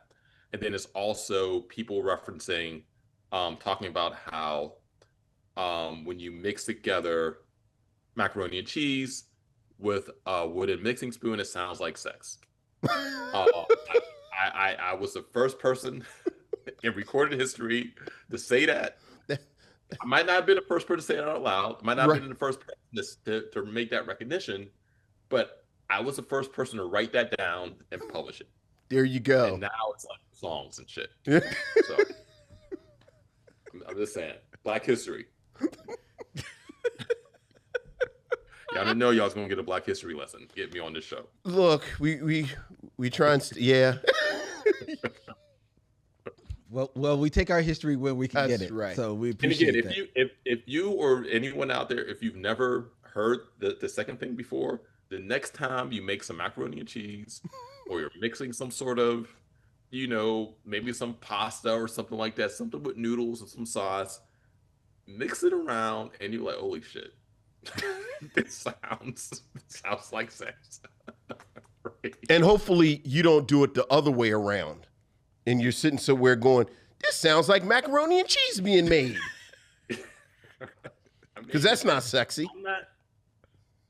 and then it's also people referencing, talking about how when you mix together macaroni and cheese with a wooden mixing spoon, it sounds like sex. I was the first person in recorded history to say that. I might not have been the first person to say it out loud. I might not have been the first person to make that recognition, but I was the first person to write that down and publish it. There you go. And now it's like songs and shit. Yeah. So I'm just saying, Black History. Y'all didn't know y'all was gonna get a Black History lesson. Get me on this show. Look, we try and yeah. Well, we take our history when we can get it. Right. So we appreciate and that. again, if you or anyone out there, if you've never heard the second thing before, the next time you make some macaroni and cheese, or you're mixing some sort of, maybe some pasta or something like that, something with noodles and some sauce, mix it around, and you're like, holy shit, it sounds like sex. Right. And hopefully you don't do it the other way around. And you're sitting somewhere going, this sounds like macaroni and cheese being made. Because that's not sexy.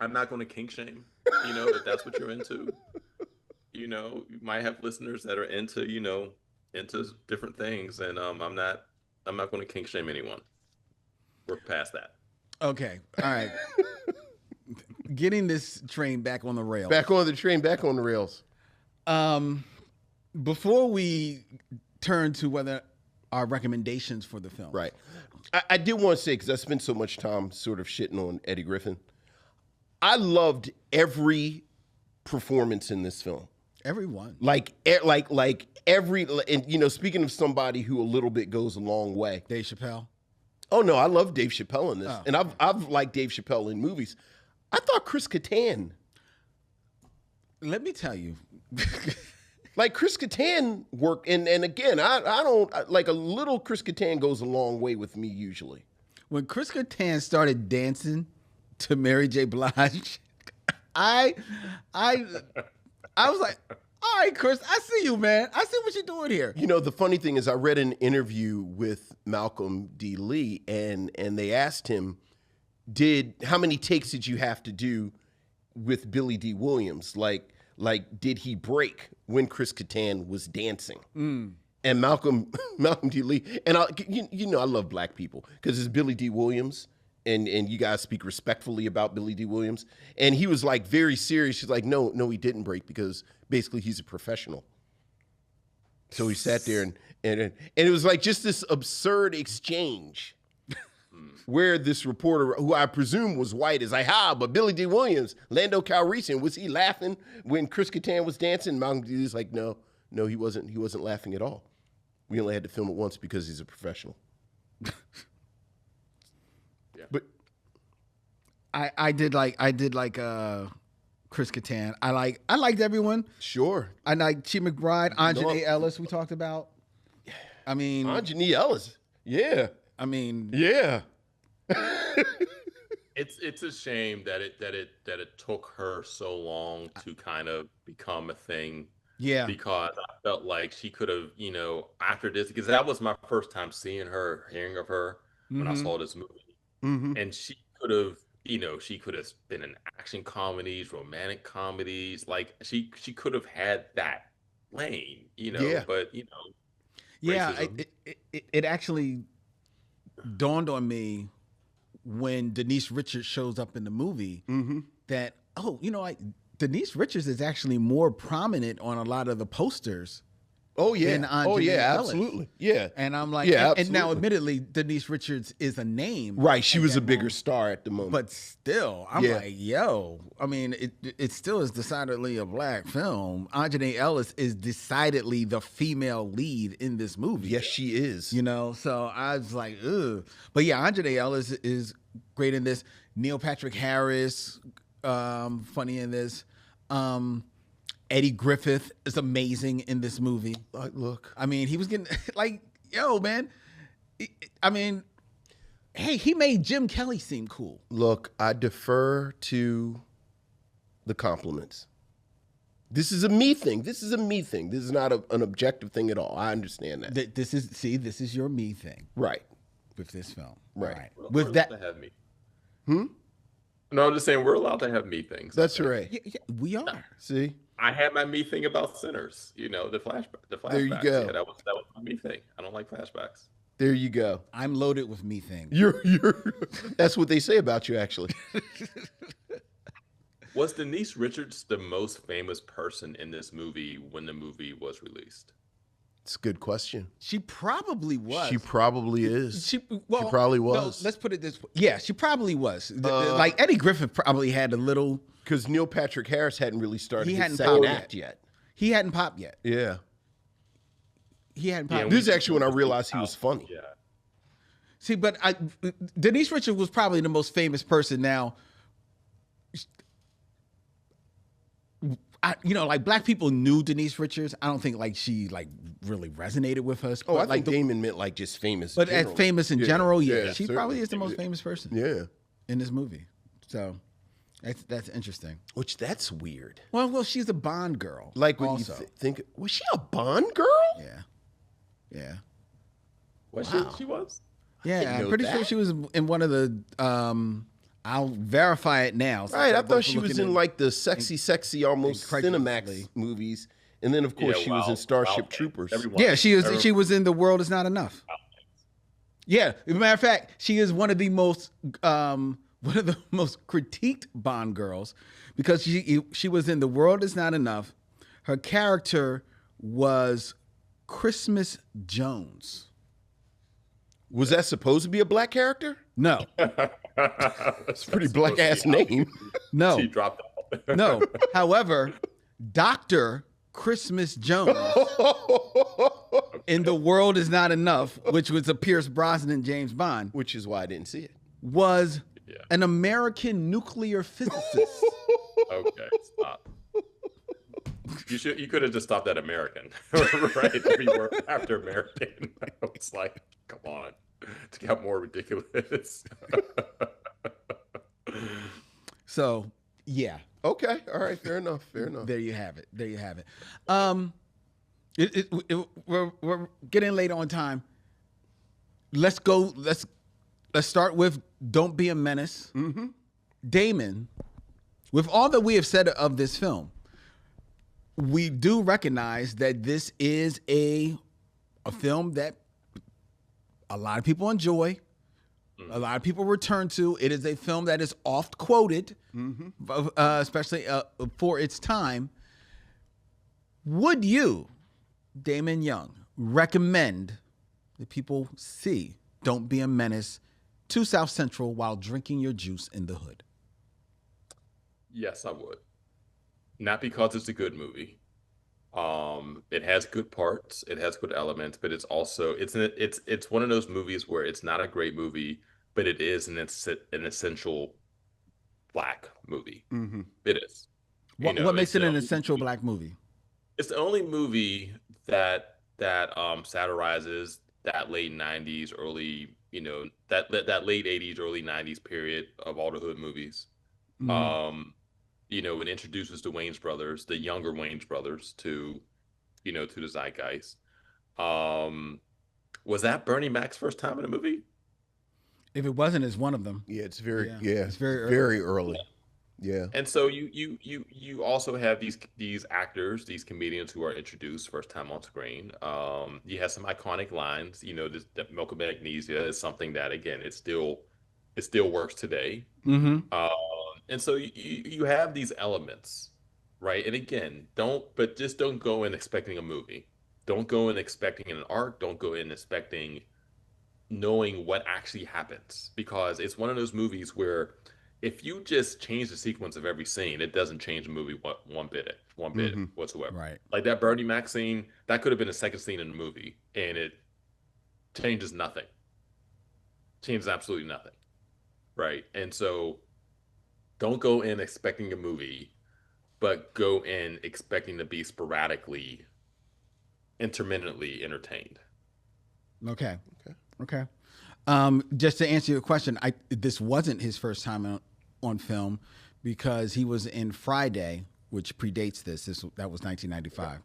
I'm not going to kink shame, if that's what you're into. You might have listeners that are into different things. And I'm not going to kink shame anyone. We're past that. Okay. All right. Getting this train back on the rails. Back on the train, back on the rails. Before we turn to whether our recommendations for the film. Right. I did want to say, because I spent so much time sort of shitting on Eddie Griffin, I loved every performance in this film. Everyone. Like every, and speaking of somebody who a little bit goes a long way. Dave Chappelle. Oh no, I love Dave Chappelle in this. Oh. And I've liked Dave Chappelle in movies. I thought Chris Kattan. Let me tell you. Like Chris Kattan work, and again, I don't like a little Chris Kattan goes a long way with me usually. When Chris Kattan started dancing to Mary J. Blige, I was like, all right, Chris, I see you, man. I see what you're doing here. You know, the funny thing is I read an interview with Malcolm D. Lee, and they asked him, how many takes did you have to do with Billy D. Williams? Like did he break when Chris Kattan was dancing? And Malcolm D. Lee, and you know I love black people because it's Billy D. Williams, and you guys speak respectfully about Billy D. Williams, and he was like very serious. He's like, no, he didn't break because basically he's a professional. So he sat there and it was like just this absurd exchange where this reporter, who I presume was white, is like, but Billy D. Williams, Lando Calrissian, was he laughing when Chris Kattan was dancing? Malcolm D. Lee's like, no, he wasn't. He wasn't laughing at all. We only had to film it once because he's a professional. Yeah. But I did like Chris Kattan. I liked everyone. sure, I like Chi McBride, Aunjanue Ellis. We talked about. I mean, Aunjanue Ellis. Yeah. I mean, Yeah. It's a shame that it took her so long to kind of become a thing. yeah, Because I felt like she could have, after this, because that was my first time seeing her, hearing of her when I saw this movie. Mm-hmm. And she could have, she could have been in action comedies, romantic comedies. Like she could have had that lane, Yeah. but yeah. racism. It actually dawned on me when Denise Richards shows up in the movie that Denise Richards is actually more prominent on a lot of the posters. Oh yeah. than Oh Aunjanue yeah. Ellis. Absolutely. Yeah. And I'm like, Yeah, and now absolutely. admittedly, Denise Richards is a name, Right. She at was that a bigger moment. star at the moment. But still, I'm Yeah. like, yo, I mean, it still is decidedly a black film. Aunjanue Ellis is decidedly the female lead in this movie. yes, she is. So I was like, ugh. But yeah, Aunjanue Ellis is great in this. Neil Patrick Harris, funny in this. Eddie Griffith is amazing in this movie. Look. I mean, he was getting like, yo, man. I mean, hey, he made Jim Kelly seem cool. Look, I defer to the compliments. This is a me thing. This is not an objective thing at all. I understand that. This is your me thing Right. with this film. Right. All right. We're With allowed that, to have me. No, I'm just saying we're allowed to have me things. That's right. yeah, we are. See? I had my me thing about Sinners. The flashback. There you go. Yeah, that was my me thing. I don't like flashbacks. There you go. I'm loaded with me things. You're that's what they say about you actually. Was Denise Richards the most famous person in this movie when the movie was released? It's a good question. She probably was. She probably is. She probably no, was. let's put it this way. Yeah, she probably was. Like Eddie Griffith probably had a little. Because Neil Patrick Harris hadn't really started He his hadn't second popped act yet. He hadn't popped yet. Yeah. He hadn't Yeah, popped. This is actually when I realized he was funny. Yeah. See, but Denise Richards was probably the most famous person. Now, like black people knew Denise Richards. I don't think like she like really resonated with us. Oh, I but, like think Damon meant like just famous. but as generally. famous in general, yeah, she certainly. probably is the most famous person Yeah. in this movie. So that's interesting. Which that's weird. Well, she's a Bond girl. Like when also. you think, was she a Bond girl? Yeah. What she was? Yeah, I'm know pretty sure that. she was in one of the. I'll verify it now. since Right. I I'm thought she was looking in at- like the sexy, almost incredulously. Cinemax movies. And then, of course, she was in Starship Troopers. Yeah, she was in The World Is Not Enough. Yeah, as a matter of fact, she is one of the most critiqued Bond girls because she was in The World Is Not Enough. Her character was Christmas Jones. Was that supposed to be a black character? No, It's a pretty black ass name. no, She dropped out. no. However, Dr. Christmas Jones in The World Is Not Enough, which was a Pierce Brosnan James Bond, Which is why I didn't see it. was an American nuclear physicist. Okay, stop. You could have just stopped at American, right? We were after American. It's like, come on, to get more ridiculous. So, yeah. Okay. All right. Fair enough. Fair enough. There you have it. There you have it. We're getting late on time. Let's go. Let's start with "Don't Be a Menace." Mm-hmm. Damon, with all that we have said of this film, we do recognize that this is a film that a lot of people enjoy. A lot of people return to. It is a film that is oft quoted, especially for its time. Would you, Damon Young, recommend that people see "Don't Be a Menace" to South Central while drinking your juice in the hood? Yes, I would. Not because it's a good movie. It has good parts, it has good elements, but it's also it's one of those movies where it's not a great movie, but it is an essential Black movie. Mm-hmm. It is. What makes it an essential Black movie? It's the only movie that satirizes that late '90s, early that late '80s, early '90s period of all the hood movies. Mm-hmm. It introduces the Wayans brothers, the younger Wayans brothers, to the zeitgeist. Was that Bernie Mac's first time in a movie? If it wasn't, it's one of them. Yeah, it's very it's very early. Yeah. And so you also have these actors, these comedians who are introduced first time on screen. You have some iconic lines. The Milk of Magnesia is something that, again, it still works today. Mm-hmm. And so you have these elements, right? And again, just don't go in expecting a movie. Don't go in expecting an arc. Don't go in expecting knowing what actually happens, because it's one of those movies where if you just change the sequence of every scene, it doesn't change the movie one bit whatsoever. Right. Like that Bernie Mac scene, that could have been a second scene in the movie, and it changes nothing. Changes absolutely nothing. Right. And so don't go in expecting a movie, but go in expecting to be sporadically, intermittently entertained. Okay. Just to answer your question, this wasn't his first time on film, because he was in Friday, which predates this. That was 1995.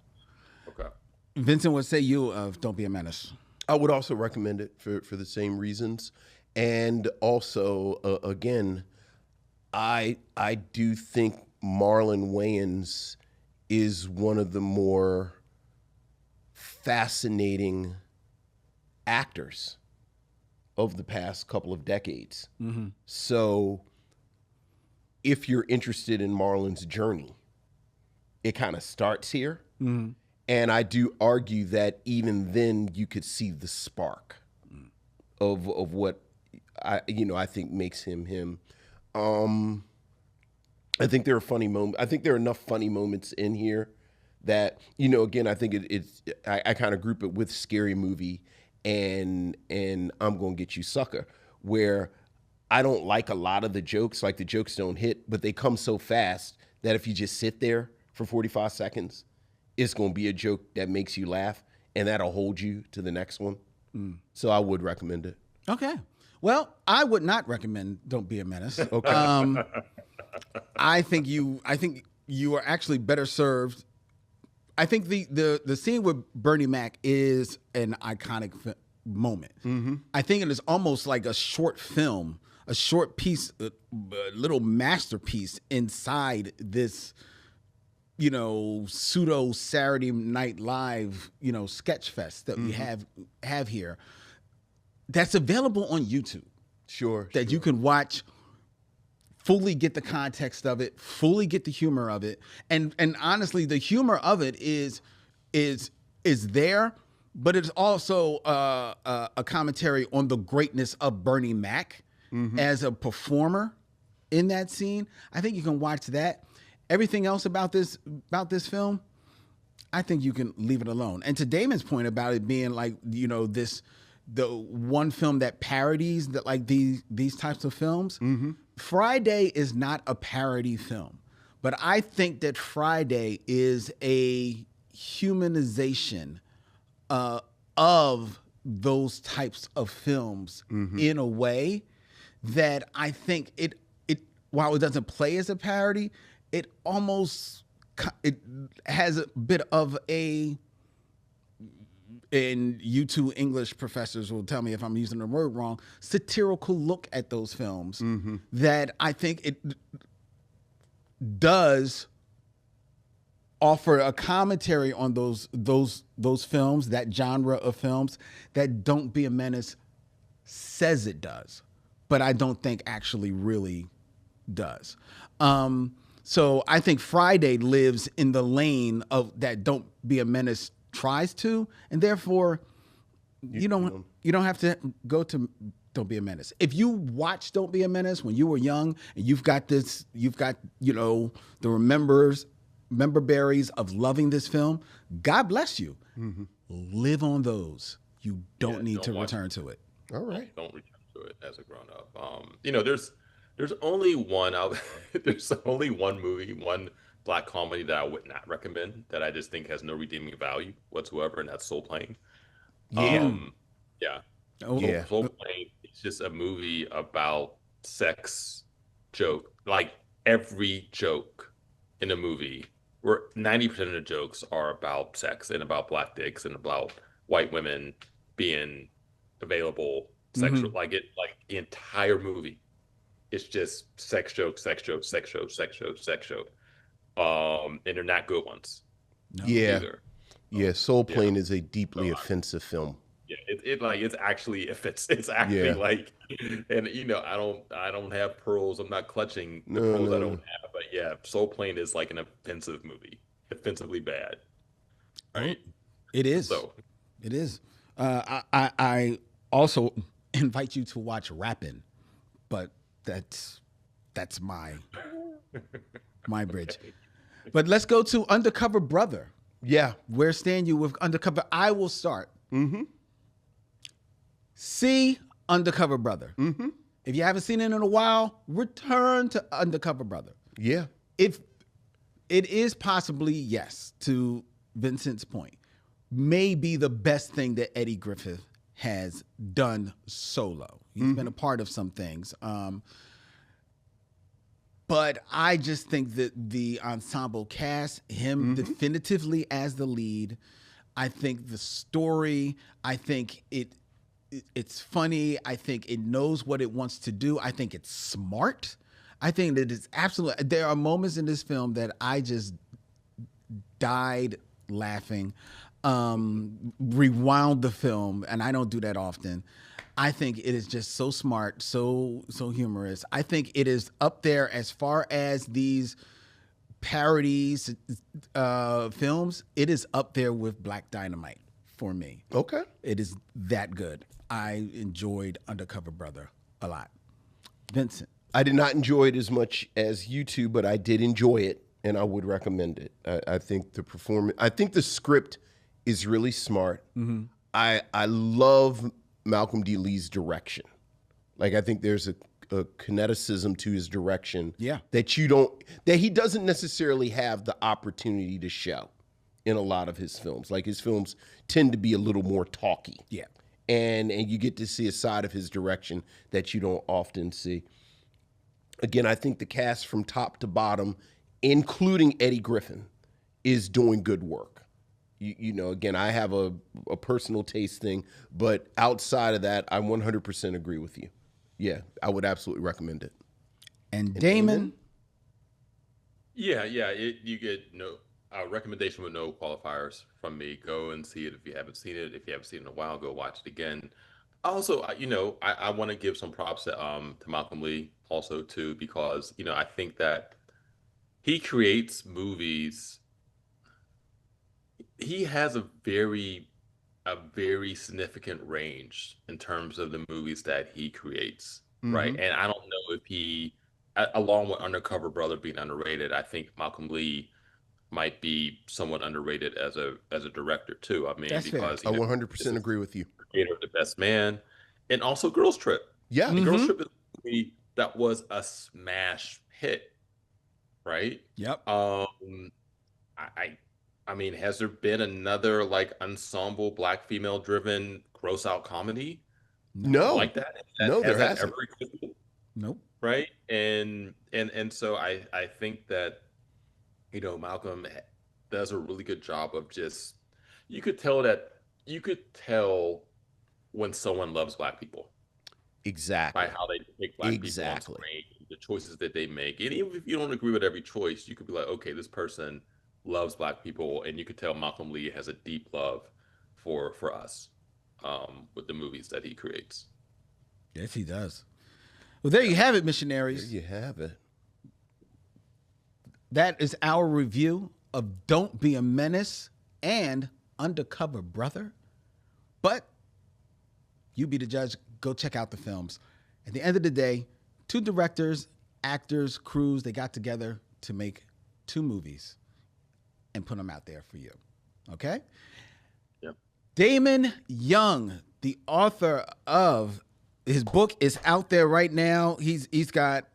Okay. Vincent, what say you of "Don't Be a Menace"? I would also recommend it for the same reasons, and also again, I do think Marlon Wayans is one of the more fascinating actors of the past couple of decades. Mm-hmm. So if you're interested in Marlon's journey, it kind of starts here. Mm-hmm. And I do argue that even then you could see the spark of what I think makes him. I think there are funny moments. I think there are enough funny moments in here that, again, I think I kind of group it with Scary Movie and I'm Gonna Get You Sucker, where I don't like a lot of the jokes. Like, the jokes don't hit, but they come so fast that if you just sit there for 45 seconds, it's going to be a joke that makes you laugh, and that'll hold you to the next one. So I would recommend it. Okay. Well, I would not recommend "Don't Be a Menace." Okay. I think you are actually better served. I think the scene with Bernie Mac is an iconic moment. Mm-hmm. I think it is almost like a short film, a short piece, a little masterpiece inside this, pseudo Saturday Night Live, sketch fest that we have here. That's available on YouTube. Sure. That you can watch, fully get the context of it, fully get the humor of it. And honestly, the humor of it is there, but it's also a commentary on the greatness of Bernie Mac as a performer in that scene. I think you can watch that. Everything else about this film, I think you can leave it alone. And to Damon's point about it being like, the one film that parodies that, like, these types of films, Friday is not a parody film, but I think that Friday is a humanization of those types of films in a way that I think it while it doesn't play as a parody, it almost it has a bit of a, and you two English professors will tell me if I'm using the word wrong, satirical look at those films that I think it does offer a commentary on those films, that genre of films that Don't Be a Menace says it does, but I don't think actually really does. So I think Friday lives in the lane of that Don't Be a Menace tries to, and therefore you don't have to go to Don't Be a Menace. If you watch Don't Be a Menace when you were young and you've got the member berries of loving this film, God bless you. Live on those. You don't need to return to it. All right. Don't return to it as a grown up. There's only one out. There's only one movie, one black comedy that I would not recommend that I just think has no redeeming value whatsoever, and that's Soul Plane. Yeah. Soul Plane. It's just a movie about sex joke. Like every joke in a movie, where 90% of the jokes are about sex and about black dicks and about white women being available sexual. Like the entire movie. It's just sex joke, sex joke, sex joke, sex joke, sex joke. And they're not good ones. No. Either. Yeah, Soul Plane is a deeply offensive film. Yeah, it's actually it's actually like, and I don't have pearls. I'm not clutching the pearls I don't have. But yeah, Soul Plane is like an offensive movie, offensively bad. Right? It is. So it is. I also invite you to watch Rappin', but that's my bridge. But let's go to Undercover Brother. Yeah. Where stand you with Undercover? I will start. See Undercover Brother. If you haven't seen it in a while, return to Undercover Brother. Yeah. If it is possibly, yes, to Vincent's point, maybe the best thing that Eddie Griffin has done solo. He's been a part of some things. But I just think that the ensemble cast, him definitively as the lead, I think the story, I think it's funny. I think it knows what it wants to do. I think it's smart. I think that it's absolutely, there are moments in this film that I just died laughing, rewound the film, and I don't do that often. I think it is just so smart, so humorous. I think it is up there as far as these parodies films. It is up there with Black Dynamite for me. Okay. It is that good. I enjoyed Undercover Brother a lot. Vincent. I did not enjoy it as much as you two, but I did enjoy it, and I would recommend it. I think the performance, I think the script is really smart. I love Malcolm D. Lee's direction. Like, I think there's a kineticism to his direction that he doesn't necessarily have the opportunity to show in a lot of his films. Like, his films tend to be a little more talky. Yeah. And you get to see a side of his direction that you don't often see. Again, I think the cast from top to bottom, including Eddie Griffin, is doing good work. You know, again, I have a personal taste thing, but outside of that, I 100% agree with you. Yeah, I would absolutely recommend it. And Damon? Yeah, you get a recommendation with no qualifiers from me. Go and see it if you haven't seen it. If you haven't seen it in a while, go watch it again. Also, I want to give some props to Malcolm Lee also too, because I think that he creates movies. He has a very significant range in terms of the movies that he creates, right? And I don't know if he, along with Undercover Brother being underrated, I think Malcolm Lee might be somewhat underrated as a director too. I mean, That's because fair. I 100% agree with you. Creator of The Best Man, and also Girls Trip. Yeah, Girls Trip is a movie that was a smash hit, right? Yep. I I mean, has there been another like ensemble black female driven gross out comedy No, like that? no, there Has that hasn't. ever existed? Nope. Right? And so I think that, you know, Malcolm does a really good job of just you could tell that you could tell when someone loves black people by Exactly. how they depict black people on Exactly. screen, the choices that they make. And even if you don't agree with every choice, you could be like, okay, this person loves black people, and you could tell Malcolm Lee has a deep love for us with the movies that he creates. Yes, he does. Well, there you have it, There missionaries. you have it. That is our review of Don't Be a Menace and Undercover Brother. But you be the judge. Go check out the films. At the end of the day, two directors, actors, crews, they got together to make two movies and put them out there for you. Okay? Yep. Damon Young, the author of his book, is out there right now. He's got.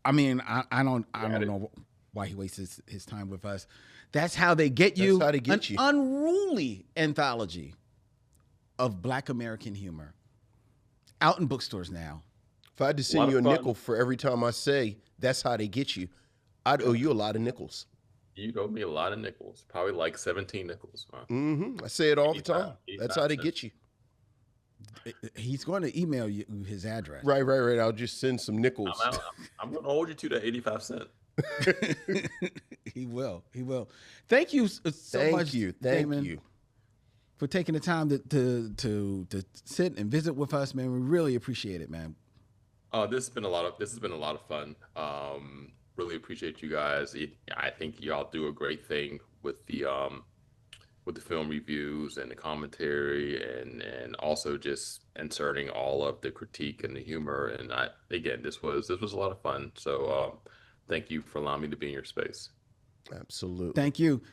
I mean, I don't know why he wastes his time with us. That's how they get you. That's how they get you. Unruly anthology of Black American humor, out in bookstores now. If I had to send you a nickel for every time I say that's how they get you, I'd owe you a lot of nickels. You owe me a lot of nickels, probably like 17 nickels. Huh? I say it all the 85 time. That's how they get you. He's going to email you his address. Right. I'll just send some nickels. I'm going to hold you to the 85 cent. He will. Thank you so much. Thank you, Damon, for taking the time to sit and visit with us, man. We really appreciate it, man. This has been a lot of fun. Really appreciate you guys. I think y'all do a great thing with the film reviews and the commentary, and also just inserting all of the critique and the humor. And again, this was a lot of fun. So thank you for allowing me to be in your space. Absolutely. Thank you.